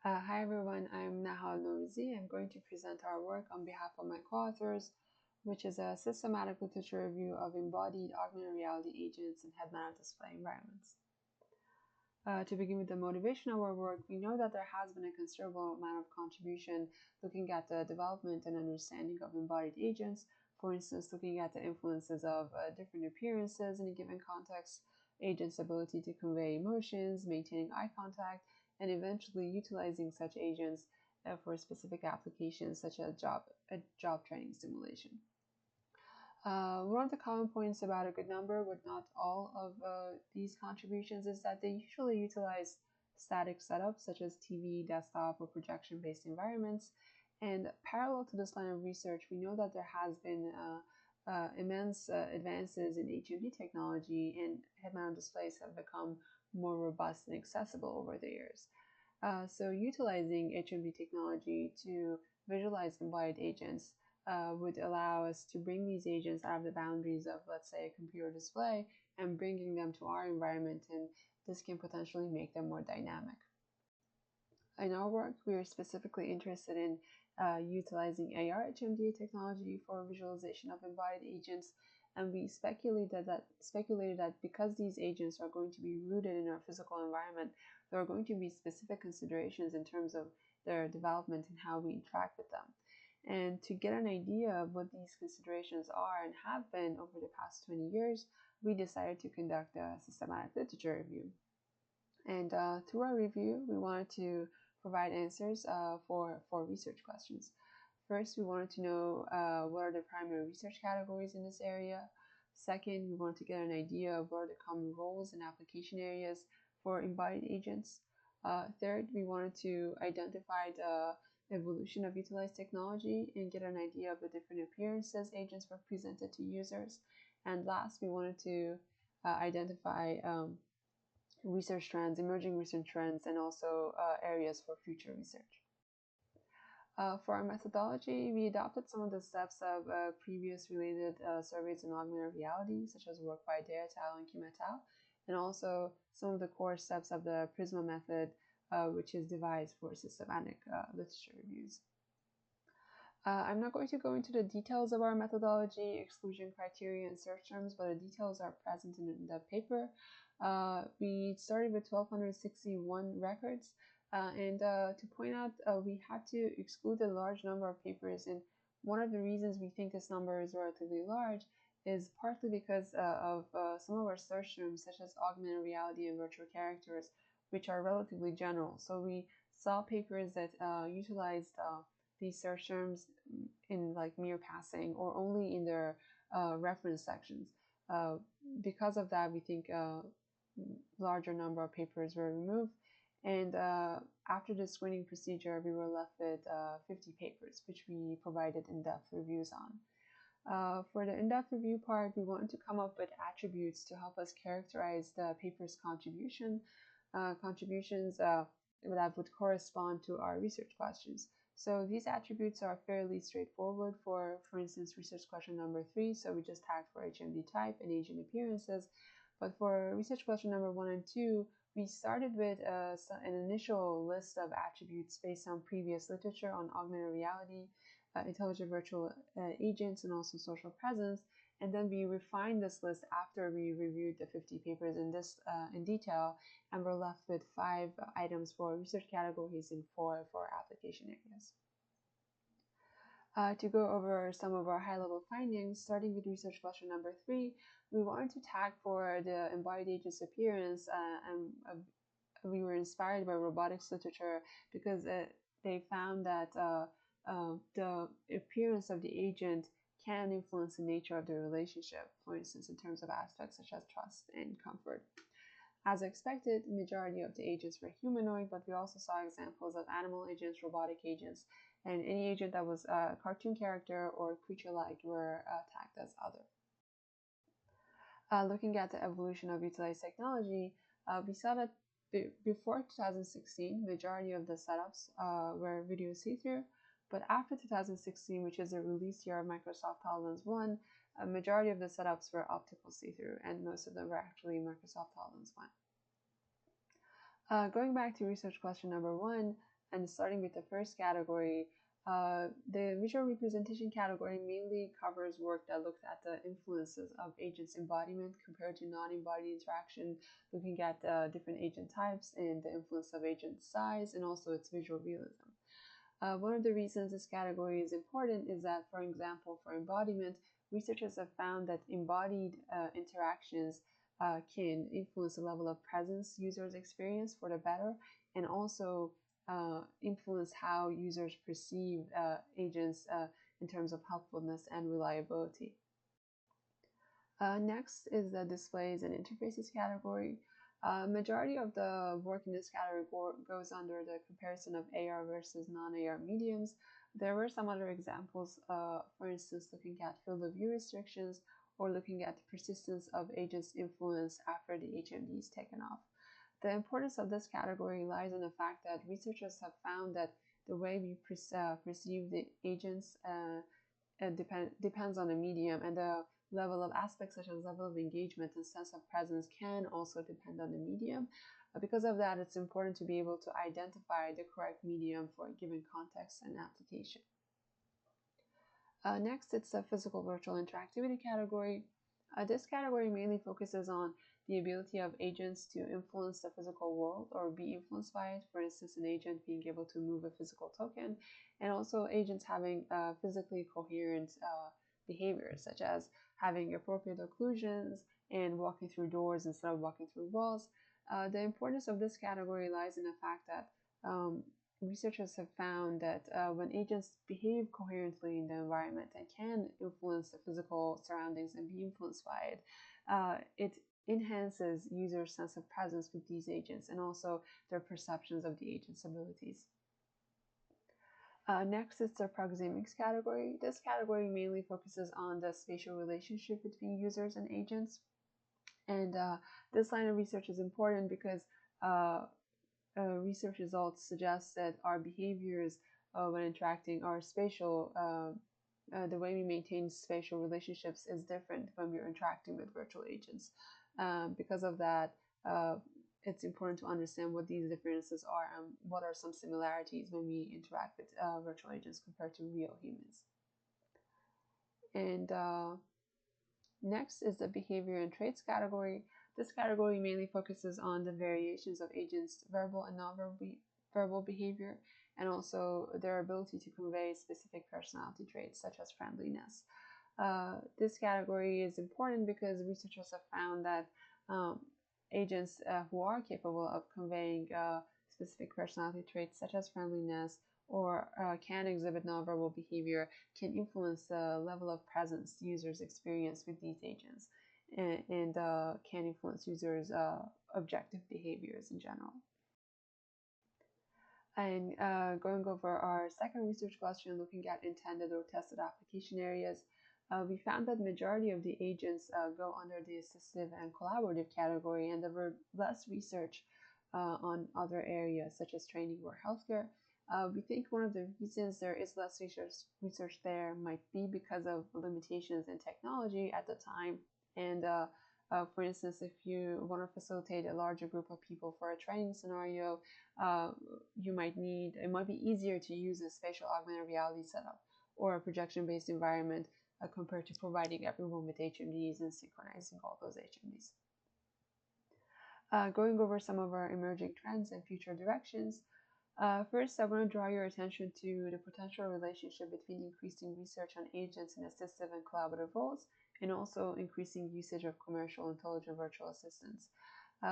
Hi everyone, I'm Nahal Nourzi. I'm going to present our work on behalf of my co-authors, which is a systematic literature review of embodied augmented reality agents in head-mounted display environments. To begin with the motivation of our work, we know that there has been a considerable amount of contribution looking at the development and understanding of embodied agents. For instance, looking at the influences of different appearances in a given context, agents' ability to convey emotions, maintaining eye contact, and eventually utilizing such agents for specific applications such as job training simulation. One of the common points about a good number, but not all of these contributions, is that they usually utilize static setups such as TV, desktop, or projection-based environments. And parallel to this line of research, we know that there has been immense advances in HMD technology, and head-mounted displays have become more robust and accessible over the years. So utilizing HMD technology to visualize embodied agents would allow us to bring these agents out of the boundaries of, let's say, a computer display and bringing them to our environment, and this can potentially make them more dynamic. In our work, we are specifically interested in utilizing AR HMD technology for visualization of embodied agents, and we speculated that because these agents are going to be rooted in our physical environment, there are going to be specific considerations in terms of their development and how we interact with them. And to get an idea of what these considerations are and have been over the past 20 years, we decided to conduct a systematic literature review. And through our review, we wanted to provide answers for research questions. First, we wanted to know what are the primary research categories in this area. Second, we wanted to get an idea of what are the common roles and application areas for embodied agents. Third, we wanted to identify the evolution of utilized technology and get an idea of the different appearances agents were presented to users. And last, we wanted to identify research trends, emerging research trends, and also areas for future research. For our methodology, we adopted some of the steps of previous related surveys in augmented reality, such as work by Dare et al. And Kim et al., and also some of the core steps of the PRISMA method, which is devised for systematic literature reviews. I'm not going to go into the details of our methodology, exclusion criteria, and search terms, but the details are present in the paper. We started with 1,261 records, and to point out, we had to exclude a large number of papers, and one of the reasons we think this number is relatively large is partly because of some of our search terms, such as augmented reality and virtual characters, which are relatively general. So we saw papers that utilized these search terms in like mere passing or only in their reference sections. Because of that, we think larger number of papers were removed, and after the screening procedure, we were left with 50 papers, which we provided in-depth reviews on. For the in-depth review part, we wanted to come up with attributes to help us characterize the paper's contributions that would correspond to our research questions. So these attributes are fairly straightforward for instance, research question number 3. So we just tagged for HMD type and agent appearances. But for research question number 1 and 2, we started with an initial list of attributes based on previous literature on augmented reality, intelligent virtual agents, and also social presence. And then we refined this list after we reviewed the 50 papers in detail, and we're left with 5 items for research categories and 4 for application areas. To go over some of our high-level findings, starting with research question number 3, we wanted to tag for the embodied agent's appearance, and we were inspired by robotics literature because they found that the appearance of the agent can influence the nature of the relationship, for instance, in terms of aspects such as trust and comfort. As expected, the majority of the agents were humanoid, but we also saw examples of animal agents, robotic agents, and any agent that was a cartoon character or creature-like were tagged as other. Looking at the evolution of utilized technology, we saw that before 2016, majority of the setups were video see-through, but after 2016, which is the release year of Microsoft HoloLens 1, a majority of the setups were optical see-through, and most of them were actually Microsoft HoloLens 1. Going back to research question number 1, And starting with the first category, the visual representation category mainly covers work that looks at the influences of agents' embodiment compared to non-embodied interaction, looking at different agent types and the influence of agent size and also its visual realism. One of the reasons this category is important is that, for example, for embodiment, researchers have found that embodied interactions can influence the level of presence users experience for the better, and also influence how users perceive agents in terms of helpfulness and reliability. Next is the displays and interfaces category. Majority of the work in this category goes under the comparison of AR versus non-AR mediums. There were some other examples, for instance, looking at field of view restrictions or looking at the persistence of agents' influence after the HMD is taken off. The importance of this category lies in the fact that researchers have found that the way we perceive the agents depends on the medium, and the level of aspects such as level of engagement and sense of presence can also depend on the medium. Because of that, it's important to be able to identify the correct medium for a given context and application. Next, it's the physical virtual interactivity category. This category mainly focuses on the ability of agents to influence the physical world or be influenced by it. For instance, an agent being able to move a physical token, and also agents having physically coherent behaviors, such as having appropriate occlusions and walking through doors instead of walking through walls. The importance of this category lies in the fact that researchers have found that when agents behave coherently in the environment and can influence the physical surroundings and be influenced by it, it enhances users' sense of presence with these agents and also their perceptions of the agent's abilities. Next is the proxemics category. This category mainly focuses on the spatial relationship between users and agents. And this line of research is important because research results suggest that our behaviors when interacting are spatial. The way we maintain spatial relationships is different when we're interacting with virtual agents. Because of that, it's important to understand what these differences are and what are some similarities when we interact with virtual agents compared to real humans. And next is the behavior and traits category. This category mainly focuses on the variations of agents' verbal and non-verbal behavior, and also their ability to convey specific personality traits such as friendliness. This category is important because researchers have found that agents who are capable of conveying specific personality traits such as friendliness or can exhibit nonverbal behavior can influence the level of presence users experience with these agents and can influence users' objective behaviors in general. And going over our second research question, looking at intended or tested application areas, we found that majority of the agents go under the assistive and collaborative category, and there were less research on other areas such as training or healthcare. We think one of the reasons there is less research there might be because of limitations in technology at the time. And for instance, if you want to facilitate a larger group of people for a training scenario, it might be easier to use a spatial augmented reality setup or a projection-based environment compared to providing everyone with HMDs and synchronizing all those HMDs. Going over some of our emerging trends and future directions. First, I want to draw your attention to the potential relationship between increasing research on agents in assistive and collaborative roles and also increasing usage of commercial intelligent virtual assistants.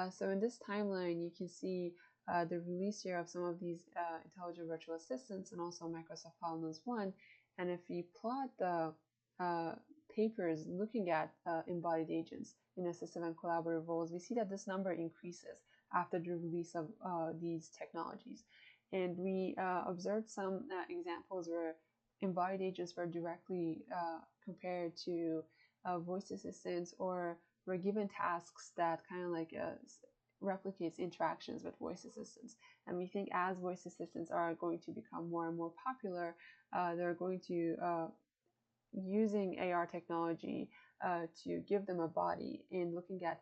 So in this timeline, you can see the release here of some of these intelligent virtual assistants and also Microsoft HoloLens 1. And if we plot the papers looking at embodied agents in assistive and collaborative roles, we see that this number increases after the release of these technologies. And we observed some examples where embodied agents were directly compared to voice assistants or were given tasks that kind of like replicates interactions with voice assistants. And we think as voice assistants are going to become more and more popular, they're going to using AR technology to give them a body and looking at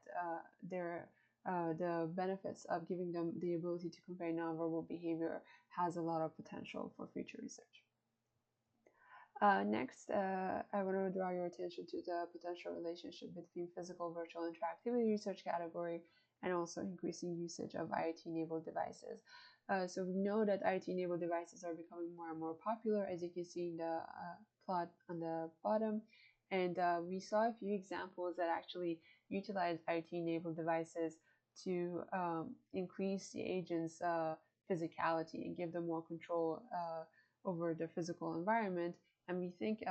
their the benefits of giving them the ability to convey nonverbal behavior has a lot of potential for future research. Next, I want to draw your attention to the potential relationship between physical virtual interactivity research category and also increasing usage of IoT-enabled devices. So we know that IoT-enabled devices are becoming more and more popular, as you can see in the plot on the bottom. And we saw a few examples that actually utilize IoT-enabled devices to increase the agent's physicality and give them more control over their physical environment. And we think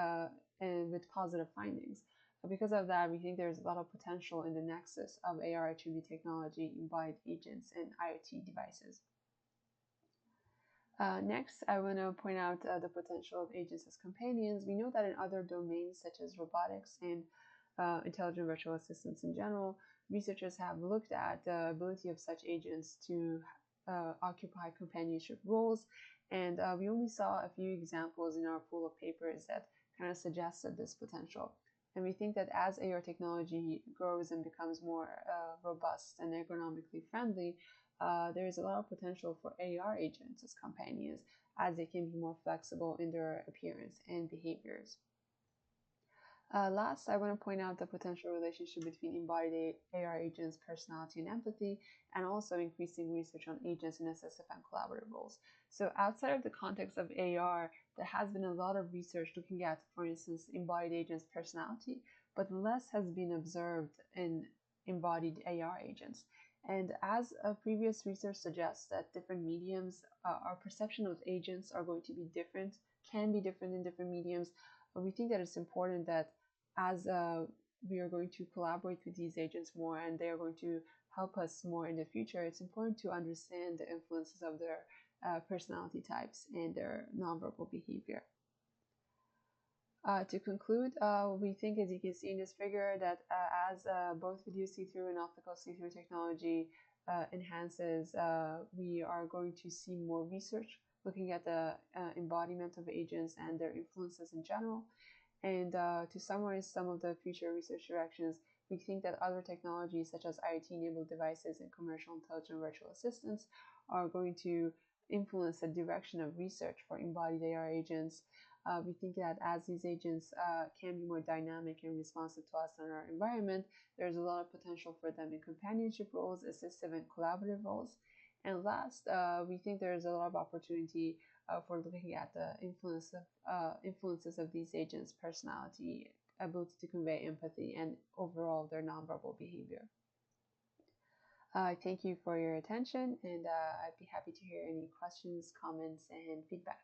and with positive findings. Because of that, we think there's a lot of potential in the nexus of AR HMD technology, embodied agents, and IoT devices. Next, I want to point out the potential of agents as companions. We know that in other domains such as robotics and intelligent virtual assistants in general, researchers have looked at the ability of such agents to occupy companionship roles. And we only saw a few examples in our pool of papers that kind of suggested this potential. And we think that as AR technology grows and becomes more robust and ergonomically friendly, there is a lot of potential for AR agents as companions, as they can be more flexible in their appearance and behaviors. Last, I want to point out the potential relationship between embodied AR agents, personality, and empathy, and also increasing research on agents in assistive and collaborative roles. So outside of the context of AR, there has been a lot of research looking at, for instance, embodied agents' personality, but less has been observed in embodied AR agents. And as previous research suggests that different mediums, our perception of agents are going to be different, can be different in different mediums, we think that it's important that as we are going to collaborate with these agents more and they are going to help us more in the future, it's important to understand the influences of their personality types and their nonverbal behavior. To conclude, we think, as you can see in this figure, that as both video see-through and optical see-through technology enhances, we are going to see more research looking at the embodiment of agents and their influences in general. And to summarize some of the future research directions, we think that other technologies such as IoT-enabled devices and commercial intelligent virtual assistants are going to influence the direction of research for embodied AR agents. We think that as these agents can be more dynamic and responsive to us in our environment, there's a lot of potential for them in companionship roles, assistive and collaborative roles. And last, we think there's a lot of opportunity for looking at the influences of these agents' personality, ability to convey empathy, and overall their nonverbal behavior. Thank you for your attention, and I'd be happy to hear any questions, comments, and feedback.